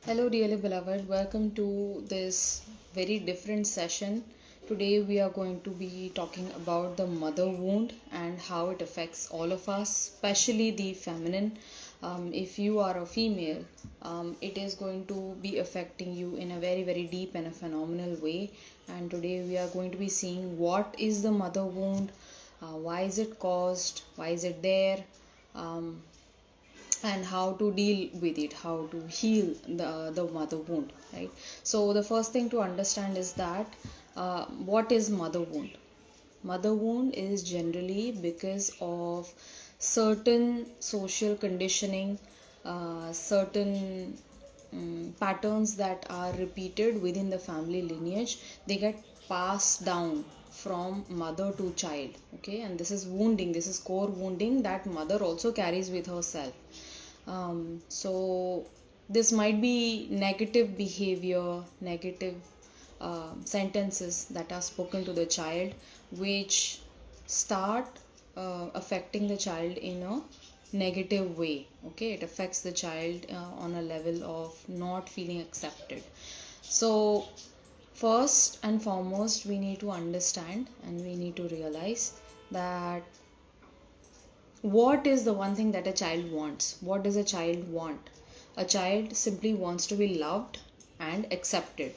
Hello, dearly beloved. Welcome to this very different session. Today, we are going to be talking about the mother wound and how it affects all of us, especially the feminine. If you are a female, it is going to be affecting you in a very, very deep and a phenomenal way. And today, we are going to be seeing what is the mother wound, why is it caused, why is it there. Um, and how to deal with it, how to heal the mother wound, right? So the first thing to understand is that what is mother wound. Mother wound is generally because of certain social conditioning, certain patterns that are repeated within the family lineage. They get passed down from mother to child, okay? And this is wounding, this is core wounding that mother also carries with herself. So this might be negative behavior, negative sentences that are spoken to the child, which start affecting the child in a negative way. Okay, it affects the child on a level of not feeling accepted. So first and foremost, we need to understand and we need to realize that what is the one thing that a child wants. What does a child want? A child simply wants to be loved and accepted.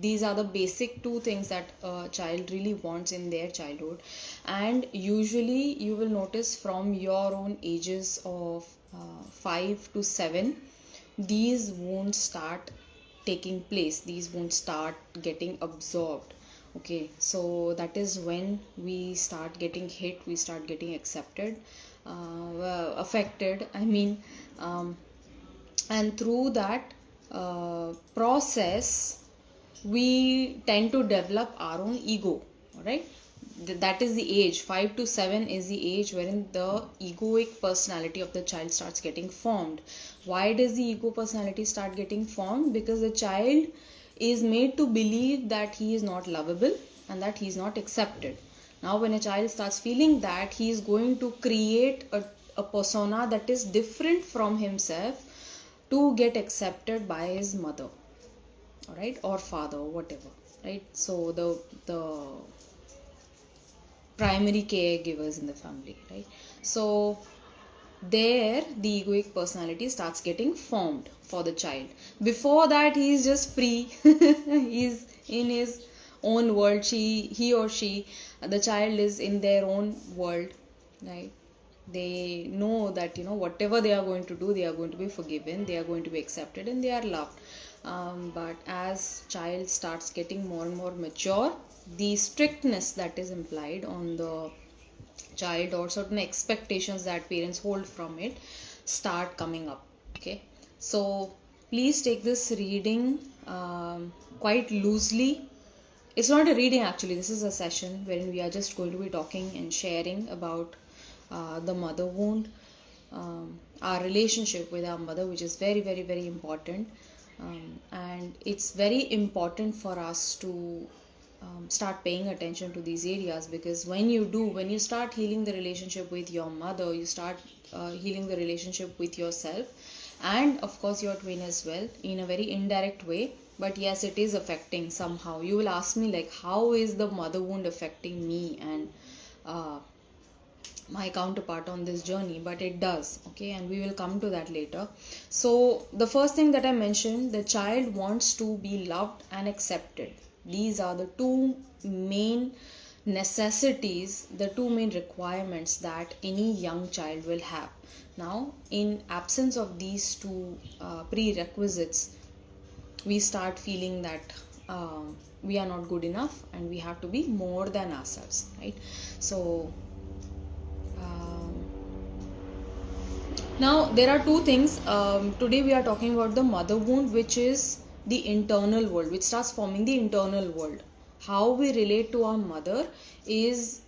These are the basic two things that a child really wants in their childhood. And usually you will notice from your own ages of 5 to 7, these won't start taking place, these won't start getting absorbed. Okay, so that is when we start getting hit, we start getting accepted, affected, I mean. And through that process, we tend to develop our own ego. All right, that is the age. 5 to 7 is the age wherein the egoic personality of the child starts getting formed. Why does the ego personality start getting formed? Because the child is made to believe that he is not lovable and that he is not accepted. Now when a child starts feeling that, he is going to create a persona that is different from himself to get accepted by his mother, all right, or father, or whatever, right? So the primary caregivers in the family, right? So there the egoic personality starts getting formed for the child. Before that, he is just free. He's in his own world. He or she, the child is in their own world, right? They know that, whatever they are going to do, they are going to be forgiven, they are going to be accepted, and they are loved. But as child starts getting more and more mature, the strictness that is implied on the child or certain expectations that parents hold from it start coming up. Okay, so please take this reading quite loosely. It's not a reading, actually, this is a session wherein we are just going to be talking and sharing about the mother wound, our relationship with our mother, which is very, very, very important. And it's very important for us to start paying attention to these areas, because when you start healing the relationship with your mother, you start healing the relationship with yourself, and of course your twin as well, in a very indirect way. But yes, it is affecting somehow. You will ask me, like, how is the mother wound affecting me and my counterpart on this journey? But it does, okay, and we will come to that later. So the first thing that I mentioned, the child wants to be loved and accepted. These are the two main necessities, the two main requirements that any young child will have. Now in absence of these two prerequisites, we start feeling that we are not good enough and we have to be more than ourselves, right? So now there are two things. Today we are talking about the mother wound, which is the internal world, which starts forming the internal world. How we relate to our mother is